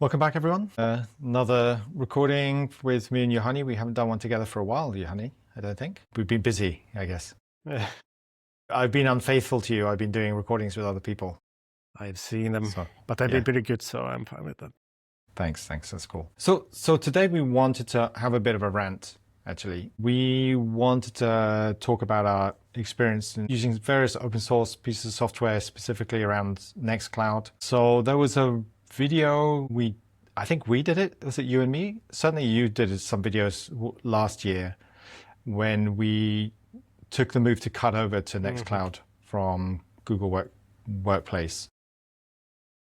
Welcome back, everyone. Another recording with me and Johanni. We haven't done one together for a while, Johanni, I don't think. We've been busy, I guess. I've been unfaithful to you. I've been doing recordings with other people. I've seen them, So, but they've yeah. been pretty good, so I'm fine with that. Thanks. That's cool. So today we wanted to have a bit of a rant, actually. We wanted to talk about our experience in using various open source pieces of software, specifically around Nextcloud. So there was a video I think we did it. Was it you and me? Certainly you did some videos last year when we took the move to cut over to Nextcloud from Google Workspace.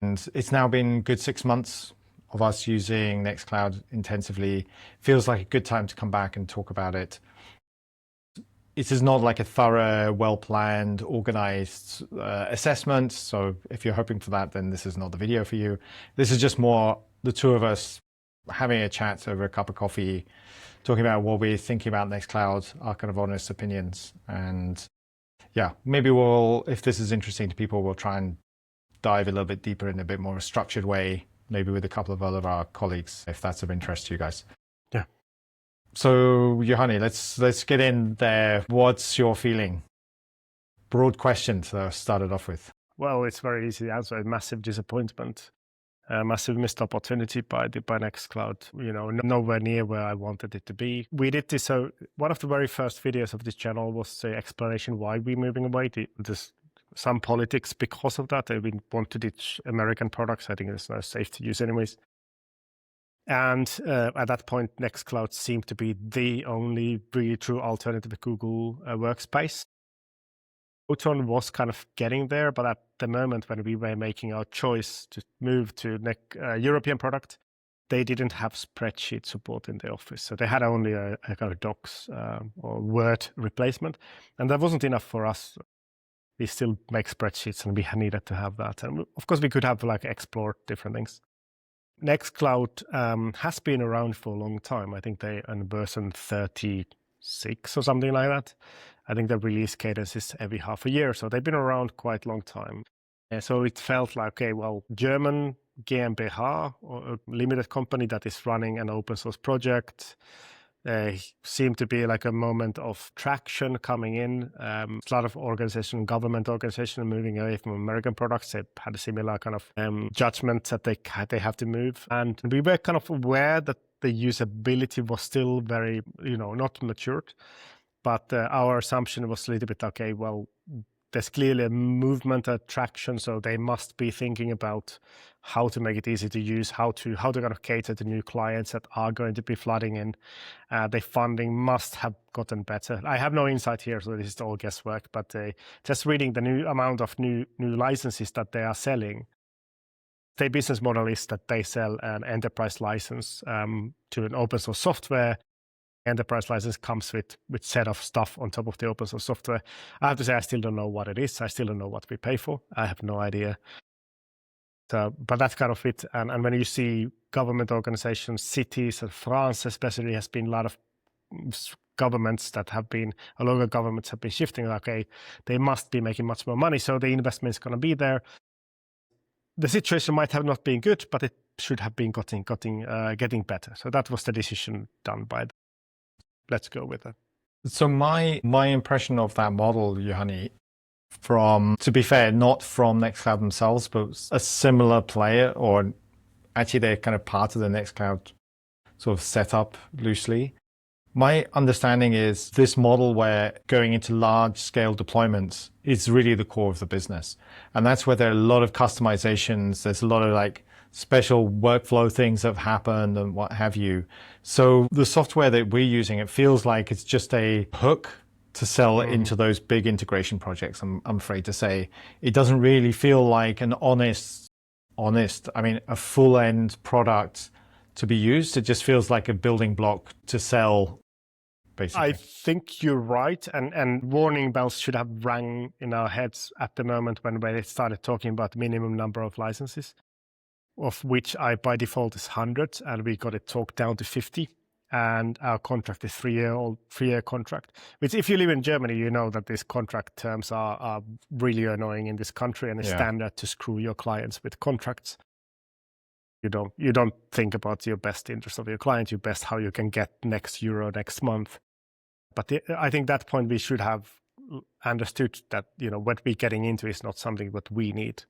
And it's now been good 6 months of us using Nextcloud intensively. Feels like a good time to come back and talk about it. It is not like a thorough, well-planned, organized assessment. So if you're hoping for that, then this is not the video for you. This is just more the two of us having a chat over a cup of coffee, talking about what we're thinking about Nextcloud, our kind of honest opinions. And yeah, maybe if this is interesting to people, we'll try and dive a little bit deeper in a bit more a structured way, maybe with a couple of other of our colleagues, if that's of interest to you guys. Yeah. So, Johanni, let's get in there. What's your feeling? Broad question to start it off with. Well, it's very easy to answer. A massive disappointment, a massive missed opportunity by Nextcloud. Nowhere near where I wanted it to be. We did this. So one of the very first videos of this channel was the explanation why we're moving away. There's some politics because of that. They want to ditch American products. I think it's not safe to use anyways. And at that point, Nextcloud seemed to be the only really true alternative to Google Workspace. Photon was kind of getting there, but at the moment when we were making our choice to move to European product, they didn't have spreadsheet support in the office. So they had only a kind of docs or Word replacement. And that wasn't enough for us. We still make spreadsheets and we needed to have that. And of course, we could have explore different things. Nextcloud has been around for a long time. I think they on version 36 or something like that. I think the release cadence is every half a year. So they've been around quite a long time. And so it felt like, okay, well, German GmbH, or a limited company that is running an open source project, seemed to be like a moment of traction coming in. A lot of government organization moving away from American products. They had a similar kind of judgment that they have to move. And we were kind of aware that the usability was still very, not matured. But our assumption was a little bit, okay, well, there's clearly a movement, a traction, so they must be thinking about how to make it easy to use, how to kind of cater to new clients that are going to be flooding in. The funding must have gotten better. I have no insight here, so this is all guesswork, but just reading the new amount of new licenses that they are selling, their business model is that they sell an enterprise license to an open source software. Enterprise license comes with set of stuff on top of the open source software. I have to say, I still don't know what it is. I still don't know what we pay for. I have no idea. So, but that's kind of it. And when you see government organizations, cities, and France especially, has been a lot of governments that have been, local governments have been shifting. Okay, they must be making much more money, so the investment is going to be there. The situation might have not been good, but it should have been getting better. So that was the decision done by them. Let's go with that. So my impression of that model, Johanni, from, to be fair, not from Nextcloud themselves, but a similar player, or actually they're kind of part of the Nextcloud sort of setup loosely. My understanding is this model where going into large scale deployments is really the core of the business. And that's where there are a lot of customizations. There's a lot of special workflow things that have happened and what have you. So the software that we're using, it feels like it's just a hook to sell into those big integration projects. I'm afraid to say it doesn't really feel like an honest, a full end product to be used. It just feels like a building block to sell, basically. I think you're right. And warning bells should have rang in our heads at the moment when they started talking about minimum number of licenses, of which by default is 100, and we got it talked down to 50. And our contract is 3-year contract, which if you live in Germany, you know that these contract terms are really annoying in this country, and it's standard to screw your clients with contracts. You don't think about your best interest of your client, your best how you can get next euro next month. But I think that point we should have understood that what we're getting into is not something that we need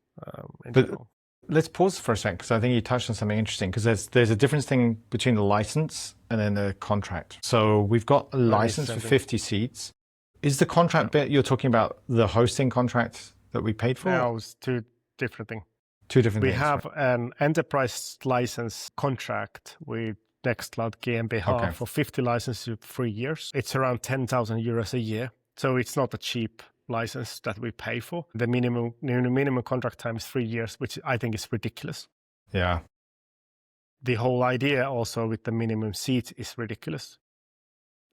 in general. Let's pause for a second, because I think you touched on something interesting, because there's a difference thing between the license and then the contract. So we've got a license for 50 seats. Is the contract bit you're talking about the hosting contract that we paid for? No, it's two different things. Two different things. We have an enterprise license contract with Nextcloud GmbH for 50 licenses for 3 years. It's around 10,000 euros a year. So it's not a cheap license that we pay for. The minimum contract time is 3 years, which I think is ridiculous. Yeah. The whole idea also with the minimum seat is ridiculous.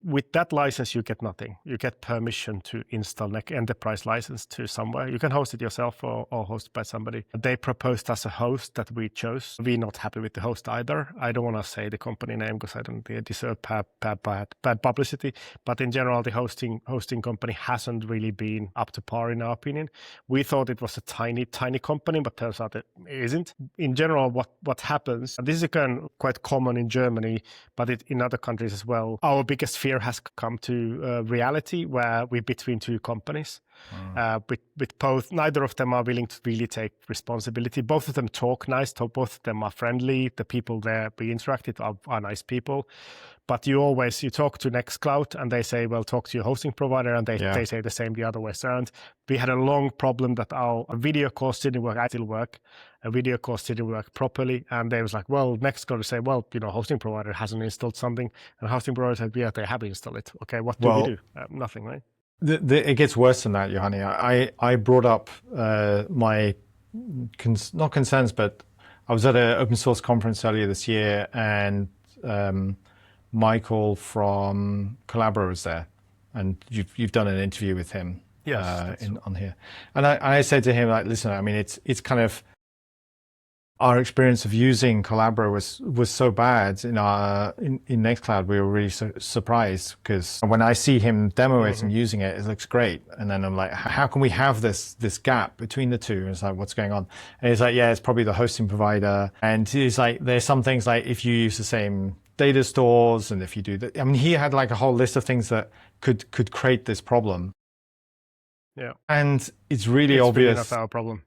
With that license, you get nothing. You get permission to install an enterprise license to somewhere. You can host it yourself or host by somebody. They proposed us a host that we chose. We're not happy with the host either. I don't want to say the company name because I don't deserve bad publicity. But in general, the hosting company hasn't really been up to par in our opinion. We thought it was a tiny company, but turns out it isn't. In general, what happens, and this is again quite common in Germany, but in other countries as well, our biggest fear has come to reality where we're between two companies. With both, neither of them are willing to really take responsibility. Both of them talk nice, both of them are friendly. The people there we interact with are nice people. But you talk to Nextcloud and they say, well, talk to your hosting provider, and they say the same the other way around. We had a long problem that our video calls didn't work. I still work. Video calls didn't work properly. And they was like, well, Nextcloud say, well, hosting provider hasn't installed something. And hosting provider said, yeah, they have installed it. Okay, what do we do? Nothing, right? It gets worse than that, Johanni. I brought up my, not concerns, but I was at an open source conference earlier this year, and Michael from Collabora was there, and you've done an interview with him on here. And I said to him, like, listen, I mean, it's kind of, our experience of using Collabora was so bad in Nextcloud. We were really surprised, because when I see him demo it and using it, it looks great. And then I'm like, how can we have this gap between the two? And it's like, what's going on? And he's like, yeah, it's probably the hosting provider. And he's like, there's some things like if you use the same data stores, and if you do that, I mean, he had like a whole list of things that could create this problem. Yeah. And it's really obvious. It's not our problem.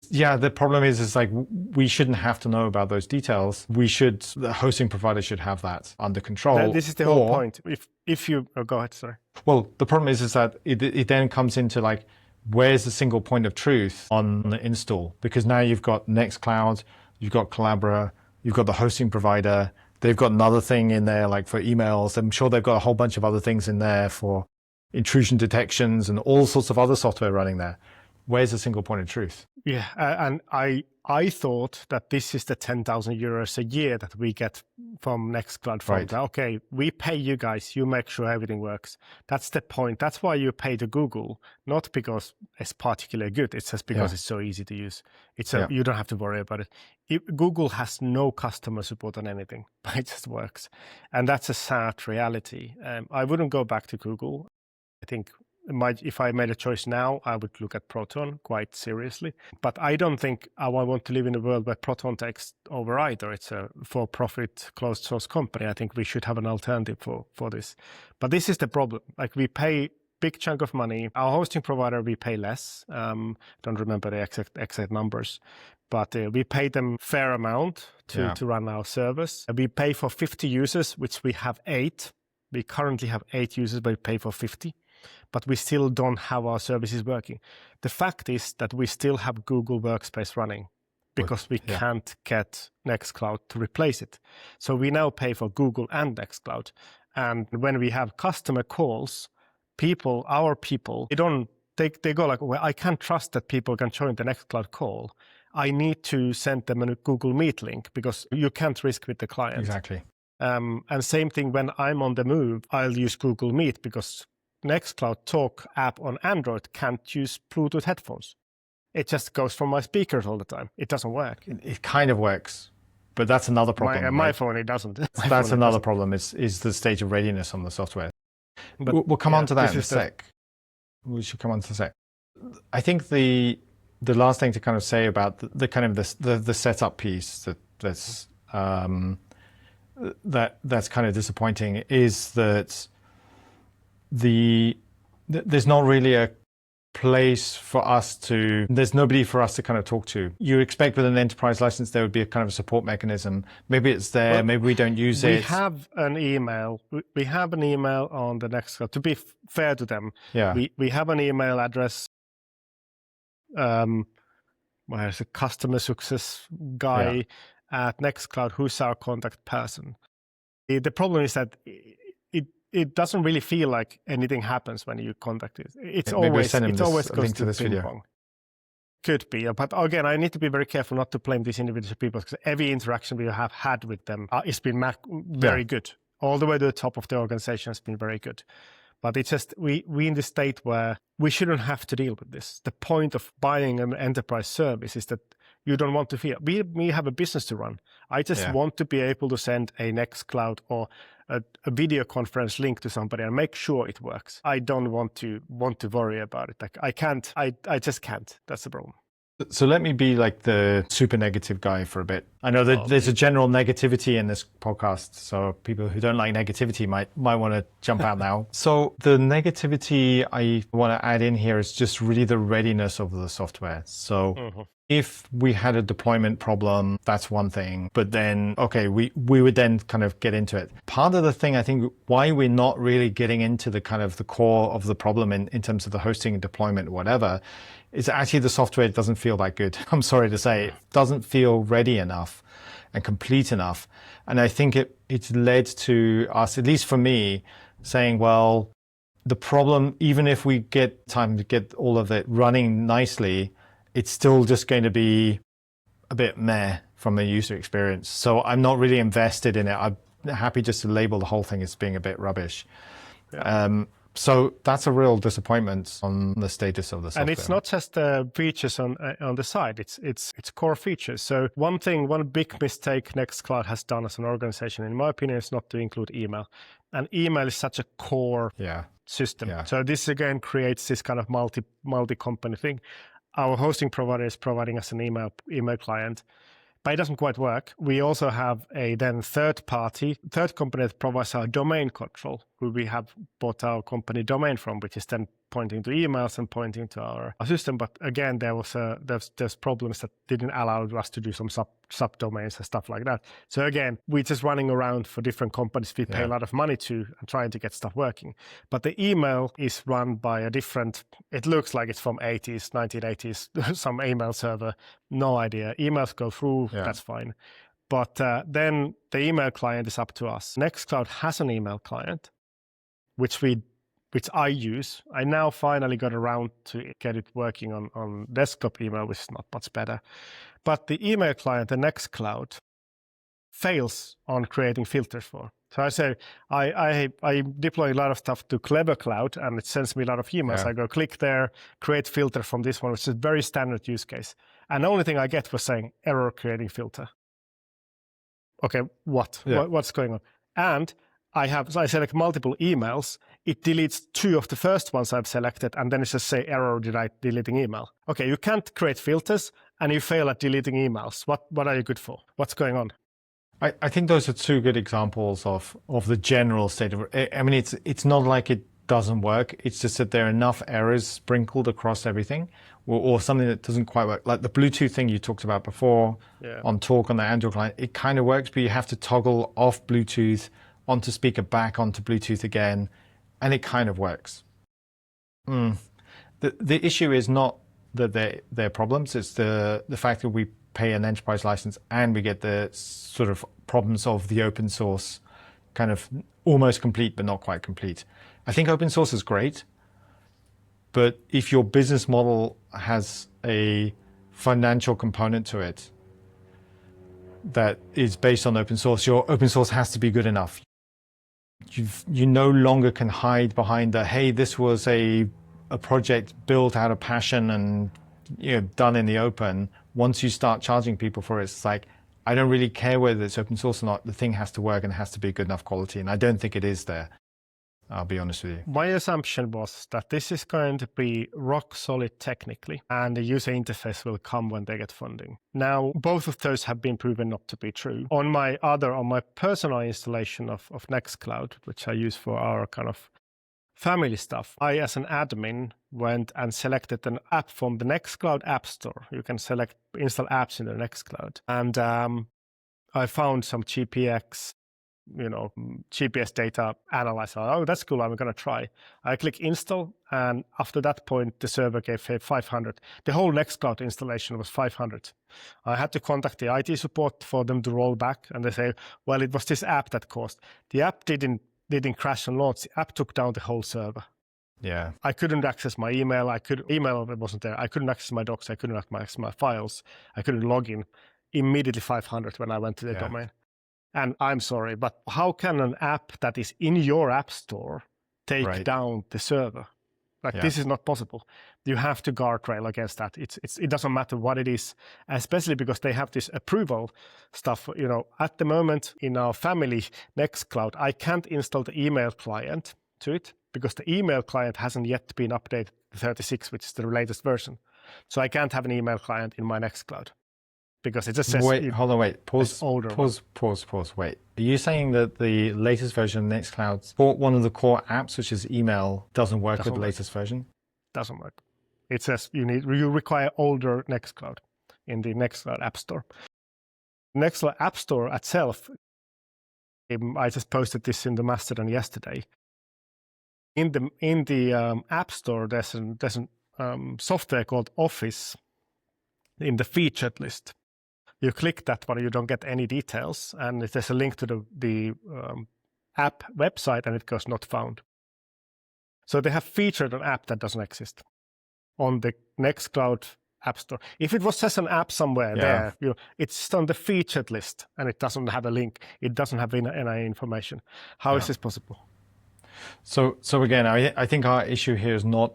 Yeah, the problem is like we shouldn't have to know about those details. The hosting provider should have that under control. This is the whole point. If you go ahead, sorry. Well, the problem is that it then comes into like, where's the single point of truth on the install? Because now you've got Nextcloud, you've got Collabora, you've got the hosting provider. They've got another thing in there like for emails. I'm sure they've got a whole bunch of other things in there for intrusion detections and all sorts of other software running there. Where's the single point of truth? Yeah, and I thought that this is the 10,000 euros a year that we get from Nextcloud. Right. Okay, we pay you guys, you make sure everything works. That's the point. That's why you pay to Google, not because it's particularly good. It's just because it's so easy to use. You don't have to worry about it. Google has no customer support on anything, but it just works. And that's a sad reality. I wouldn't go back to Google. I think if I made a choice now, I would look at Proton quite seriously. But I don't think I want to live in a world where Proton takes over either. It's a for-profit closed source company. I think we should have an alternative for this. But this is the problem. Like, we pay big chunk of money. Our hosting provider, we pay less. Don't remember the exact numbers. But we pay them fair amount to run our service. We pay for 50 users, which we have 8. We currently have 8 users, but we pay for 50. But we still don't have our services working. The fact is that we still have Google Workspace running because we can't get Nextcloud to replace it. So we now pay for Google and Nextcloud. And when we have customer calls, our people, they go like, well, I can't trust that people can join the Nextcloud call. I need to send them a Google Meet link because you can't risk with the client. Exactly. And same thing when I'm on the move, I'll use Google Meet because Nextcloud Talk app on Android can't use Bluetooth headphones. It just goes from my speakers all the time. It doesn't work. It kind of works, but that's another problem. My phone, it doesn't. That's another problem is the stage of readiness on the software. But we'll come on to that in a sec. We should come on to the sec. I think the last thing to kind of say about the kind of the setup piece that's that's kind of disappointing is that there's not really a place for us to, there's nobody for us to kind of talk to. You expect with an enterprise license there would be a kind of a support mechanism. Maybe it's there, well, maybe we don't use it. We have an email. We have an email on the Nextcloud. To be fair to them, we have an email address. There's a customer success guy at Nextcloud who's our contact person. The problem is that it doesn't really feel like anything happens when you contact it. It always goes to this ping pong. Could be, but again, I need to be very careful not to blame these individual people because every interaction we have had with them has been very good. All the way to the top of the organization has been very good. But it's just we in the state where we shouldn't have to deal with this. The point of buying an enterprise service is that you don't want to feel. We have a business to run. I just want to be able to send a Nextcloud or a video conference link to somebody and make sure it works. I don't want to worry about it. Like I can't. I just can't. That's the problem. So let me be like the super negative guy for a bit. I know that there's a general negativity in this podcast, so people who don't like negativity might want to jump out now. So the negativity I want to add in here is just really the readiness of the software. So if we had a deployment problem, that's one thing. But then, okay, we would then kind of get into it. Part of the thing, I think, why we're not really getting into the kind of the core of the problem in terms of the hosting and deployment or whatever, is actually the software doesn't feel that good. I'm sorry to say, it doesn't feel ready enough and complete enough. And I think it's led to us, at least for me, saying, well, the problem, even if we get time to get all of it running nicely, it's still just going to be a bit meh from a user experience. So I'm not really invested in it. I'm happy just to label the whole thing as being a bit rubbish. So that's a real disappointment on the status of the software. And it's not just the features on the side, it's core features. So one big mistake Nextcloud has done as an organization, in my opinion, is not to include email. And email is such a core system. So this again creates this kind of multi-company thing. Our hosting provider is providing us an email client, but it doesn't quite work. We also have a then third company that provides our domain control, who we have bought our company domain from, which is then pointing to emails and pointing to our system. But again, there's problems that didn't allow us to do some subdomains and stuff like that. So again, we're just running around for different companies we pay a lot of money to and trying to get stuff working. But the email is run by a different, it looks like it's from 1980s, some email server, no idea. Emails go through, that's fine. But then the email client is up to us. Nextcloud has an email client, which I use. I now finally got around to get it working on desktop email, which is not much better. But the email client, the Nextcloud, fails on creating filters for. So I say, I deploy a lot of stuff to Clever Cloud, and it sends me a lot of emails. I go click there, create filter from this one, which is a very standard use case. And the only thing I get was saying, error creating filter. Okay, what's going on? And I select multiple emails. It deletes 2 of the first ones I've selected, and then it just say error deleting email. Okay, you can't create filters, and you fail at deleting emails. What are you good for? What's going on? I think those are 2 good examples of the general state of. I mean, it's not like it doesn't work. It's just that there are enough errors sprinkled across everything, or something that doesn't quite work. Like the Bluetooth thing you talked about before on Talk on the Android client, it kind of works, but you have to toggle off Bluetooth onto speaker, back onto Bluetooth again, and it kind of works. The issue is not that they're problems, it's the fact that we pay an enterprise license and we get the sort of problems of the open source, kind of almost complete but not quite complete. I think open source is great, but if your business model has a financial component to it that is based on open source, your open source has to be good enough. You no longer can hide behind the, hey, this was a project built out of passion and done in the open. Once you start charging people for it, it's like, I don't really care whether it's open source or not. The thing has to work and it has to be good enough quality, and I don't think it is there. I'll be honest with you. My assumption was that this is going to be rock solid technically, and the user interface will come when they get funding. Now, both of those have been proven not to be true. On my personal installation of Nextcloud, which I use for our kind of family stuff, I, as an admin, went and selected an app from the Nextcloud App Store. You can install apps in the Nextcloud. And I found some GPS data analyzer. Oh, that's cool. I'm going to try. I click install. And after that point, the server gave 500. The whole Nextcloud installation was 500. I had to contact the IT support for them to roll back. And they say, well, it was this app that caused. The app didn't crash and launch. The app took down the whole server. Yeah. I couldn't access my email. Email wasn't there. I couldn't access my docs. I couldn't access my files. I couldn't log in. Immediately 500 when I went to the domain. And I'm sorry, but how can an app that is in your app store take down the server? This is not possible. You have to guardrail against that. It doesn't matter what it is, especially because they have this approval stuff. At the moment in our family Nextcloud, I can't install the email client to it because the email client hasn't yet been updated to 36, which is the latest version. So I can't have an email client in my Nextcloud. Because it just says... Wait. Pause. Older Pause. Wait. Are you saying that the latest version of Nextcloud, for one of the core apps, which is email, doesn't work with the latest version? Doesn't work. It says you require older Nextcloud in the Nextcloud App Store. Nextcloud App Store itself, I just posted this in the Mastodon yesterday. In the App Store, there's a software called Office in the featured list. You click that one, you don't get any details, and there's a link to the app website, and it goes not found. So they have featured an app that doesn't exist on the Nextcloud App Store. If it was just an app somewhere there, it's on the featured list, and it doesn't have a link. It doesn't have any information. How is this possible? So again, I think our issue here is not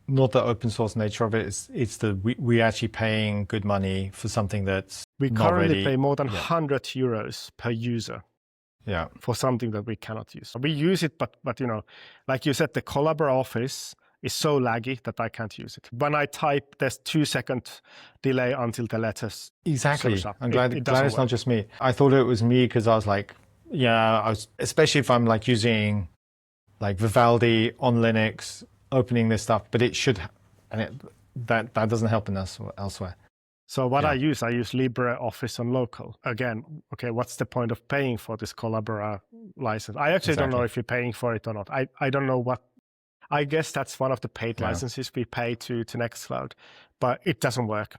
the open source nature of it. It's the we actually paying good money for something that's we currently pay more than 100 euros per user. Yeah. For something that we cannot use. We use it, but like you said, the Collabora Office is so laggy that I can't use it. When I type, there's 2-second delay until the letters. Exactly. I'm glad it's not just me. I thought it was me because I was like, especially if I'm like using like Vivaldi on Linux, opening this stuff, but it should, and that doesn't help in elsewhere. So what I use LibreOffice on local. Again, okay, what's the point of paying for this Collabora license? I actually don't know if you're paying for it or not. I don't know what. I guess that's one of the paid licenses we pay to Nextcloud, but it doesn't work.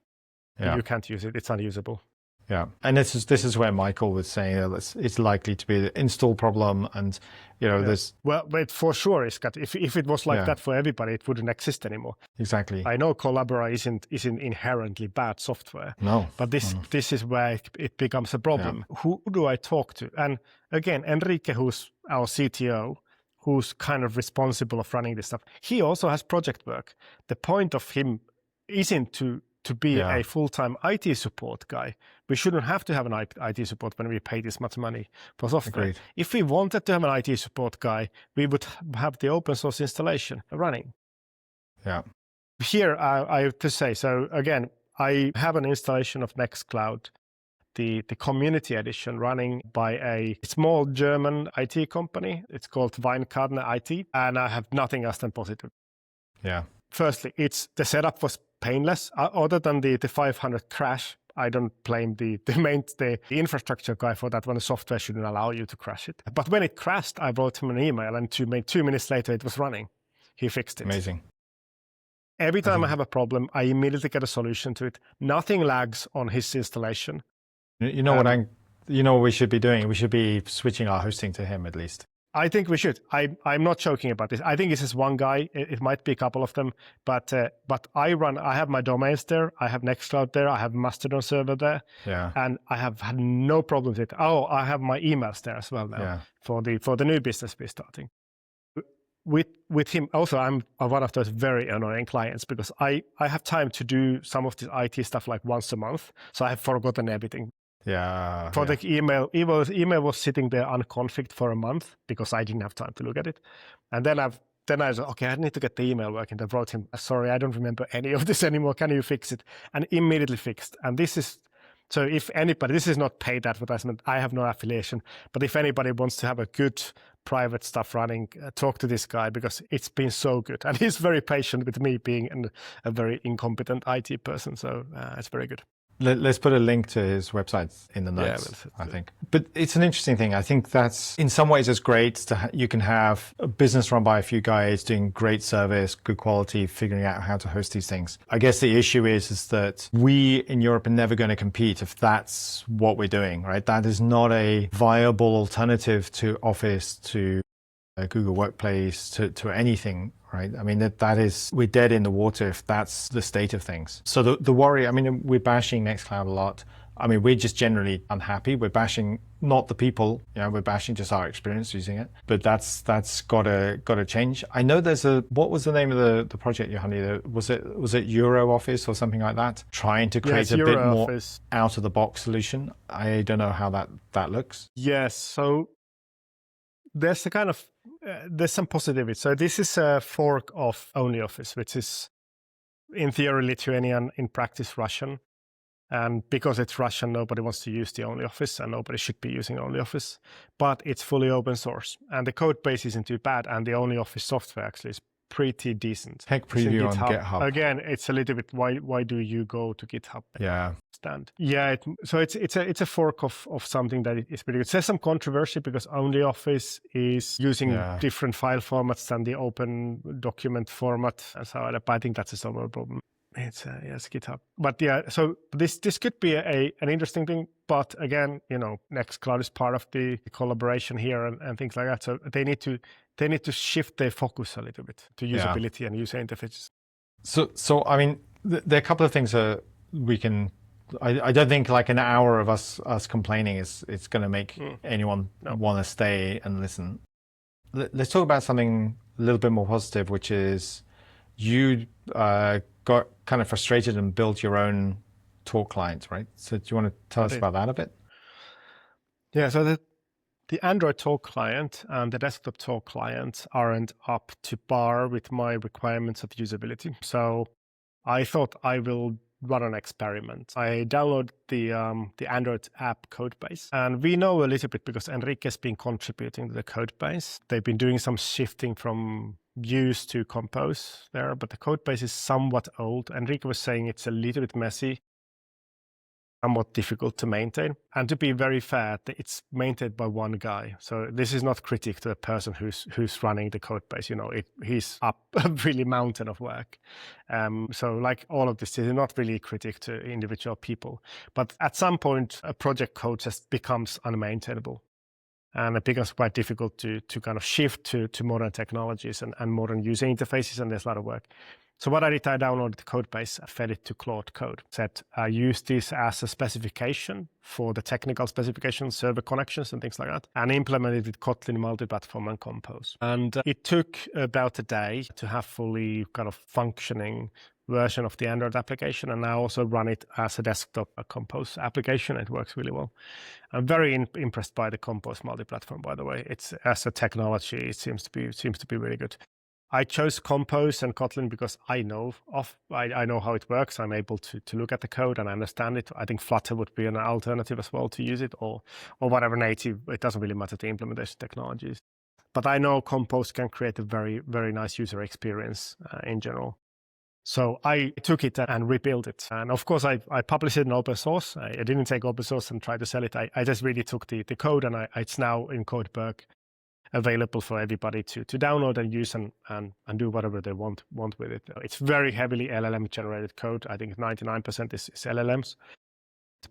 Yeah. You can't use it. It's unusable. Yeah, and this is where Michael was saying that it's likely to be an install problem, and there's but for sure, Scott. If it was like that for everybody, it wouldn't exist anymore. Exactly. I know Collabora isn't inherently bad software. No, but this is where it becomes a problem. Yeah. Who do I talk to? And again, Enrique, who's our CTO, who's kind of responsible of running this stuff, he also has project work. The point of him isn't to be a full-time IT support guy. We shouldn't have to have an IT support when we pay this much money for software. Agreed. If we wanted to have an IT support guy, we would have the open source installation running. Yeah. Here, I have to say, so again, I have an installation of Nextcloud, the community edition, running by a small German IT company. It's called Weingärtner IT, and I have nothing else than positive. Yeah. Firstly, the setup was painless. Other than the 500 crash, I don't blame the infrastructure guy for that one. The software shouldn't allow you to crash it. But when it crashed, I wrote him an email, and 2 minutes later, it was running. He fixed it. Amazing. Every time I have a problem, I immediately get a solution to it. Nothing lags on his installation. You know what we should be doing? We should be switching our hosting to him at least. I think we should. I'm not joking about this. I think this is one guy. It might be a couple of them, but I have my domains there. I have Nextcloud there. I have Mastodon server there. Yeah. And I have had no problems with it. Oh, I have my emails there as well now for the new business we're starting. With him, also, I'm one of those very annoying clients because I have time to do some of this IT stuff like once a month. So I have forgotten everything. For the email was sitting there unconfigured for a month because I didn't have time to look at it. And then I was okay, I need to get the email working. I wrote him, sorry, I don't remember any of this anymore. Can you fix it? And immediately fixed. And so if anybody, this is not paid advertisement, I have no affiliation, but if anybody wants to have a good private stuff running, talk to this guy because it's been so good. And he's very patient with me being a very incompetent IT person. So it's very good. Let's put a link to his website in the notes, I think. But it's an interesting thing. I think that's, in some ways, it's great you can have a business run by a few guys doing great service, good quality, figuring out how to host these things. I guess the issue is that we in Europe are never going to compete if that's what we're doing, right? That is not a viable alternative to Office, to Google Workspace, to anything, right? I mean, that is, we're dead in the water if that's the state of things. So the worry, I mean, we're bashing Nextcloud a lot. I mean, we're just generally unhappy. We're bashing not the people, we're bashing just our experience using it. But that's gotta change. I know there's what was the name of the project, Johanni? Was it Euro Office or something like that? Trying to create a bit more out of the box solution. I don't know how that looks. Yes, so there's there's some positivity. So this is a fork of OnlyOffice, which is in theory Lithuanian, in practice Russian. And because it's Russian, nobody wants to use the OnlyOffice and nobody should be using OnlyOffice. But it's fully open source and the code base isn't too bad. And the OnlyOffice software actually is pretty decent. Tech preview on GitHub. Again, it's a little bit, why do you go to GitHub? Yeah. So it's a fork of something that is pretty good. There's some controversy because OnlyOffice is using different file formats than the open document format and so on. But I think that's a smaller problem. It's GitHub. But so this could be an interesting thing. But again, Nextcloud is part of the collaboration here and things like that. So they need to shift their focus a little bit to usability and user interfaces. So I mean, there are a couple of things we can. I don't think like an hour of us complaining it's going to make anyone want to stay and listen. Let's talk about something a little bit more positive, which is you got kind of frustrated and built your own talk client, right? So do you want to tell us about that a bit? Yeah, so the Android talk client and the desktop talk client aren't up to par with my requirements of usability. So I thought I will run an experiment. I downloaded the Android app code base. And we know a little bit because Enrique has been contributing to the code base. They've been doing some shifting from Views to Compose there, but the code base is somewhat old. Enrique was saying it's a little bit messy, somewhat difficult to maintain. And to be very fair, it's maintained by one guy. So this is not critique to the person who's running the code base. He's up a really mountain of work. So like all of this is not really critique to individual people. But at some point, a project code just becomes unmaintainable. And it becomes quite difficult to kind of shift to modern technologies and modern user interfaces, and there's a lot of work. So what I did, I downloaded the code base, fed it to Claude Code, said use this as a specification for the technical specifications, server connections and things like that, and implemented with Kotlin, multi-platform and Compose. And it took about a day to have fully kind of functioning version of the Android application, and I also run it as a desktop Compose application. It works really well. I'm very impressed by the Compose multi-platform, by the way. It's as a technology, it seems to be really good. I chose Compose and Kotlin because I know how it works. I'm able to look at the code and understand it. I think Flutter would be an alternative as well to use it, or whatever native. It doesn't really matter the implementation technologies. But I know Compose can create a very, very nice user experience in general. So I took it and rebuilt it. And of course, I published it in open source. I didn't take open source and try to sell it. I just really took the code, and it's now in Codeberg, available for everybody to download and use and do whatever they want with it. It's very heavily LLM generated code. I think 99% is LLMs.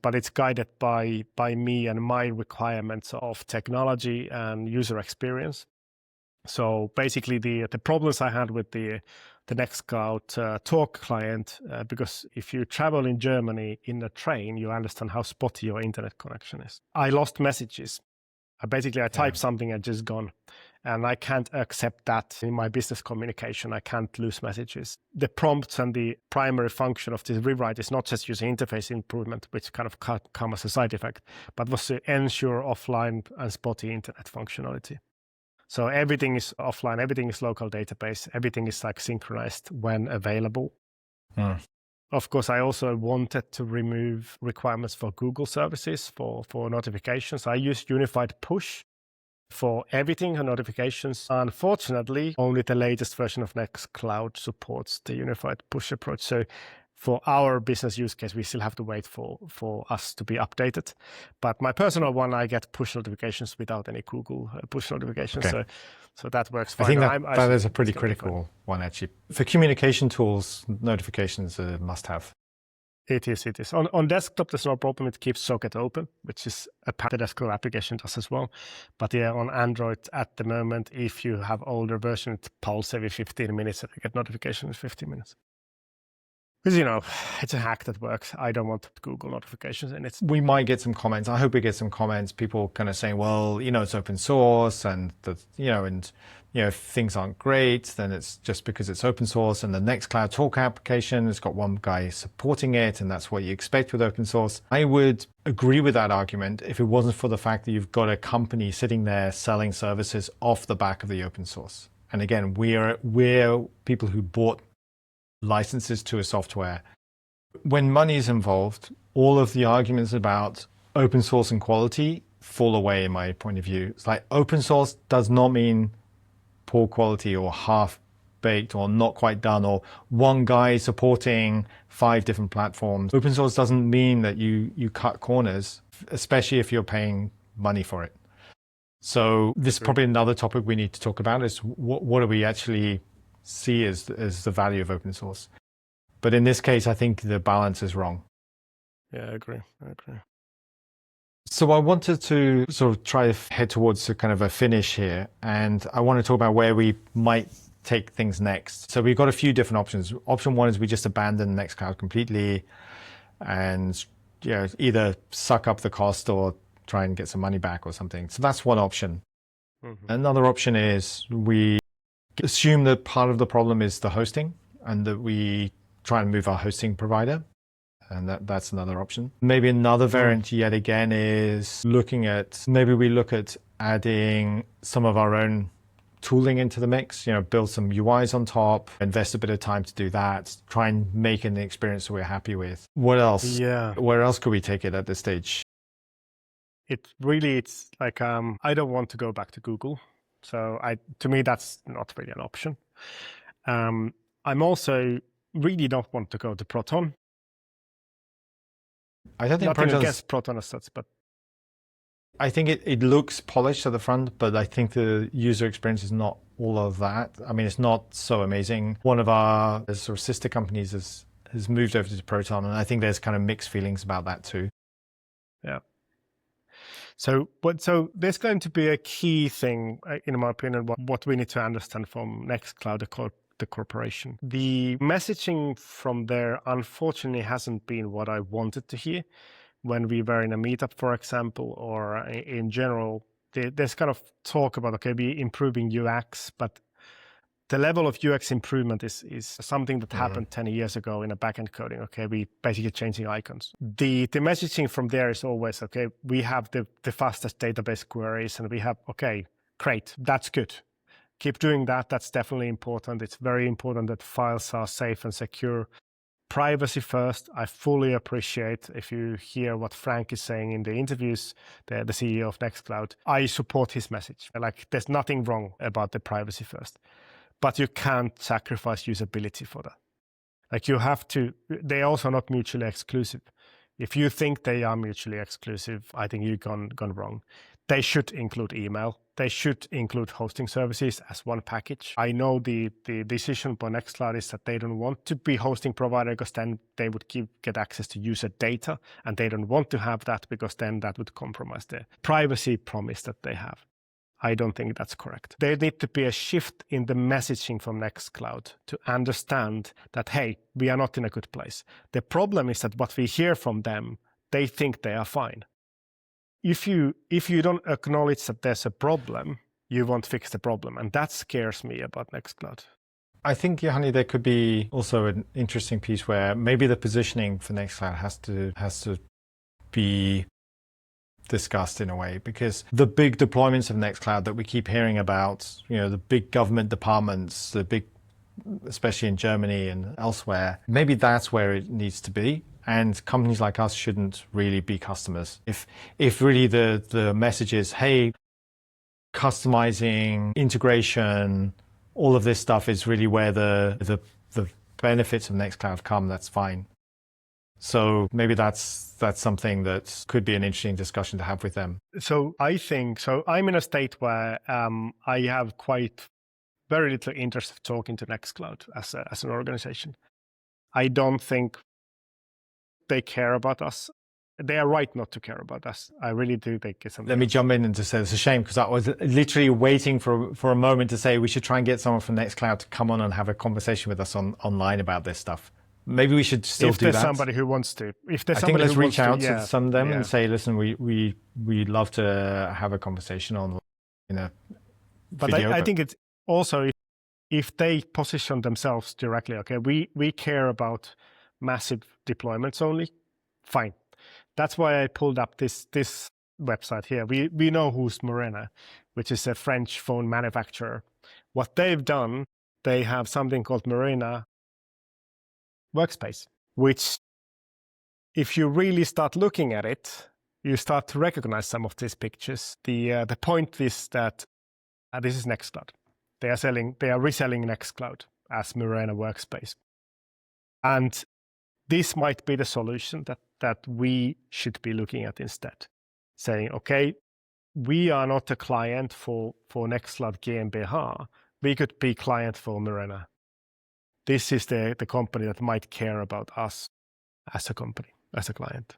But it's guided by me and my requirements of technology and user experience. So basically the problems I had with the Nextcloud talk client, because if you travel in Germany in a train, you understand how spotty your internet connection is. I lost messages I type something and just gone. And I can't accept that in my business communication. I can't lose messages. The prompts and the primary function of this rewrite is not just user interface improvement, which kind of come as a side effect, but was to ensure offline and spotty internet functionality. So everything is offline, everything is local database, everything is like synchronized when available. Of course, I also wanted to remove requirements for Google services for notifications. I use unified push for everything and notifications. Unfortunately, only the latest version of Nextcloud supports the unified push approach. So for our business use case, we still have to wait for us to be updated. But my personal one, I get push notifications without any Google push notifications. Okay. So that works fine. I think that is a pretty critical one, actually. For communication tools, notifications are a must-have. It is. On desktop, there's no problem. It keeps socket open, which is a part the desktop application does as well. But yeah, on Android at the moment, if you have older version, it pulses every 15 minutes and you get notifications 15 minutes. Because, it's a hack that works. I don't want Google notifications in it. We might get some comments. I hope we get some comments. People kind of saying, well, it's open source and, if things aren't great, then it's just because it's open source. And the Nextcloud Talk application has got one guy supporting it, and that's what you expect with open source. I would agree with that argument if it wasn't for the fact that you've got a company sitting there selling services off the back of the open source. And again, we're people who bought licenses to a software. When money is involved, all of the arguments about open source and quality fall away in my point of view. It's like open source does not mean poor quality or half-baked or not quite done or one guy supporting 5 different platforms. Open source doesn't mean that you cut corners, especially if you're paying money for it. So this is probably another topic we need to talk about is what do we actually see as the value of open source. But in this case, I think the balance is wrong. Yeah, I agree. So I wanted to sort of try to head towards a kind of a finish here, and I want to talk about where we might take things next. So we've got a few different options. Option 1 is we just abandon Nextcloud completely and either suck up the cost or try and get some money back or something. So that's one option. Mm-hmm. Another option is we assume that part of the problem is the hosting and that we try and move our hosting provider. And that's another option. Maybe another variant yet again is maybe we look at adding some of our own tooling into the mix, build some UIs on top, invest a bit of time to do that, try and make an experience that we're happy with. What else? Yeah. Where else could we take it at this stage? It's like, I don't want to go back to Google. So to me, that's not really an option. I'm also really don't want to go to Proton. I don't think Nothing against Proton as such, but I think it looks polished at the front, but I think the user experience is not all of that. I mean, it's not so amazing. One of our sort of sister companies has moved over to Proton, and I think there's kind of mixed feelings about that too. Yeah. So there's going to be a key thing, in my opinion, what we need to understand from Nextcloud, the corporation. The messaging from there, unfortunately, hasn't been what I wanted to hear when we were in a meetup, for example, or in general. There's kind of talk about, we improving UX, but the level of UX improvement is something that happened 10 years ago in a backend coding. We basically changing icons. The messaging from there is always, we have the fastest database queries and we have, great, that's good. Keep doing that. That's definitely important. It's very important that files are safe and secure. Privacy first. I fully appreciate if you hear what Frank is saying in the interviews, the CEO of Nextcloud. I support his message. There's nothing wrong about the privacy first. But you can't sacrifice usability for that. You have to, they're also not mutually exclusive. If you think they are mutually exclusive, I think you've gone wrong. They should include email. They should include hosting services as one package. I know the decision by Nextcloud is that they don't want to be hosting provider because then they would get access to user data, and they don't want to have that because then that would compromise the privacy promise that they have. I don't think that's correct. There need to be a shift in the messaging from Nextcloud to understand that, hey, we are not in a good place. The problem is that what we hear from them, they think they are fine. if you don't acknowledge that there's a problem, you won't fix the problem, and that scares me about Nextcloud. I think, Johanni, there could be also an interesting piece where maybe the positioning for Nextcloud has to be discussed in a way, because the big deployments of Nextcloud that we keep hearing about, the big government departments, especially in Germany and elsewhere, maybe that's where it needs to be. And companies like us shouldn't really be customers. If really the message is, hey, customizing, integration, all of this stuff is really where the benefits of Nextcloud come, that's fine. So maybe that's something that could be an interesting discussion to have with them. So I think, I'm in a state where I have quite very little interest of talking to Nextcloud as an organization. I don't think they care about us. They are right not to care about us. I really do think it's something. Let me jump in and just say it's a shame, because I was literally waiting for a moment to say we should try and get someone from Nextcloud to come on and have a conversation with us online about this stuff. Maybe we should still do that. If there's somebody who wants to. If there's I somebody think let's who reach out to, to some of them and say, listen, we'd love to have a conversation on, But video. I think it's also if they position themselves directly, okay, we care about massive deployments only, fine. That's why I pulled up this website here. We know who's Morena, which is a French phone manufacturer. What they've done, they have something called Morena Workspace, which if you really start looking at it, you start to recognize some of these pictures. The point is that this is Nextcloud. They are reselling Nextcloud as Morena Workspace. And this might be the solution that we should be looking at instead. Saying, okay, we are not a client for Nextcloud GmbH. We could be client for Morena. This is the company that might care about us as a company, as a client.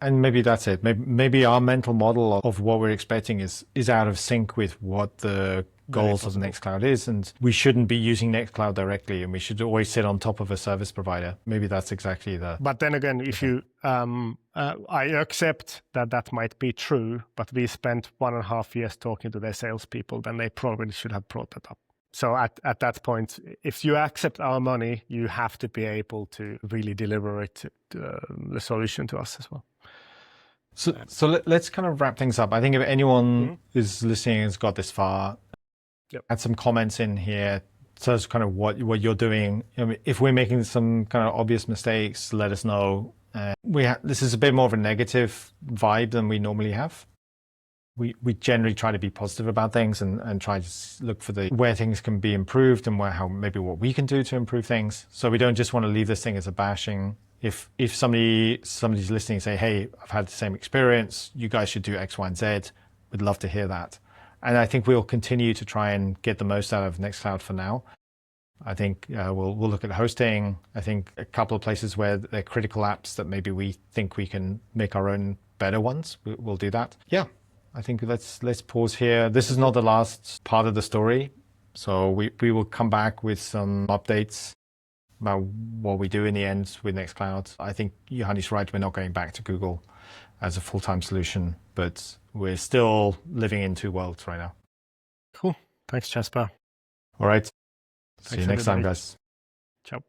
And maybe that's it. Maybe our mental model of what we're expecting is out of sync with what the goals of Nextcloud is, and we shouldn't be using Nextcloud directly, and we should always sit on top of a service provider. Maybe that's exactly the. But then again, if you, I accept that might be true, but we spent 1.5 years talking to their salespeople, then they probably should have brought that up. So at that point, if you accept our money, you have to be able to really deliver the solution to us as well. So let's kind of wrap things up. I think if anyone is listening and has got this far, add some comments in here. Tell us kind of what you're doing. If we're making some kind of obvious mistakes, let us know. This is a bit more of a negative vibe than we normally have. We generally try to be positive about things and try to look for where things can be improved and what we can do to improve things. So we don't just want to leave this thing as a bashing. If somebody's listening and say, hey, I've had the same experience, you guys should do X, Y, and Z, we'd love to hear that. And I think we'll continue to try and get the most out of Nextcloud for now. I think we'll look at hosting. I think a couple of places where they're critical apps that maybe we think we can make our own better ones, we'll do that. Yeah. I think let's pause here. This is not the last part of the story. So we will come back with some updates about what we do in the end with Nextcloud. I think Johanni's right. We're not going back to Google as a full-time solution, but we're still living in two worlds right now. Cool. Thanks, Jasper. All right. Thanks, See you next time, everybody. guys. Ciao.